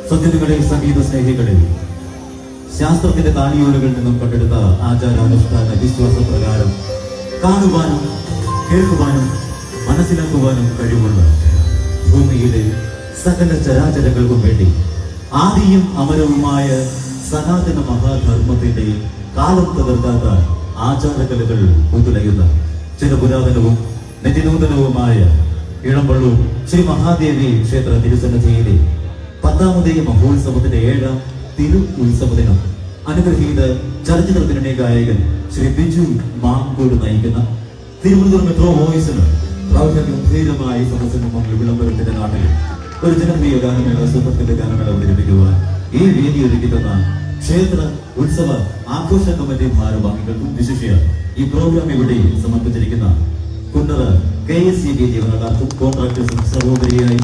സത്യങ്ങളെ സംഗീത സ്നേഹികളെ, ശാസ്ത്രത്തിന്റെ താലിയോലകളിൽ നിന്നും കണ്ടെടുത്ത ആചാരാനുഷ്ഠാന വിശ്വാസ പ്രകാരം കാണുവാനും കേൾക്കുവാനും മനസ്സിലാക്കുവാനും കഴിവുള്ള ഭൂമിയിലെ സകല ചരാചരങ്ങൾക്കും വേണ്ടി ആദിയും അമരവുമായ സനാതന മഹാധർമ്മത്തിന്റെ കാലം തകർക്കാത്ത ആചാരകലകൾ പുതുലയുന്ന ചില പുരാതനവും നിത്യനൂതനവുമായ ഇളമ്പള്ളൂർ ശ്രീ മഹാദേവി ക്ഷേത്ര തിരുസന്നിധിയിലെ 10ാമത് മഹോത്സവത്തിന്റെ 7ാം തിരു ഉത്സവദിനം അനുഗ്രഹീത ചലച്ചിത്രത്തിനുടെ ഗായകൻ ശ്രീ ബിജു മാങ്കോട് നയിക്കുന്ന തിരുവനന്തപുരം മെട്രോ വോയിസിന് പ്രൗഢഗംഭീരമായി സദസ്സിന് വിളംബരത്തിന്റെ നാട്ടിൽ ഒരു ജനപ്രിയ ഗാനമേള സുഹൃത്തിന്റെ ഗാനമേള അവതരിപ്പിക്കുവാൻ ഈ വേദി ഒരുക്കിത്തുന്ന ക്ഷേത്ര ഉത്സവ ആഘോഷ കമ്മിറ്റി ഭാരവാഹികൾക്കും വിശിഷ്യ ഈ പ്രോഗ്രാം ഇവിടെ സമർപ്പിച്ചിരിക്കുന്ന കുന്നറ KSCB ജീവനക്കാർക്കും കോൺട്രാക്ടേഴ്സും സർവോപരിയായി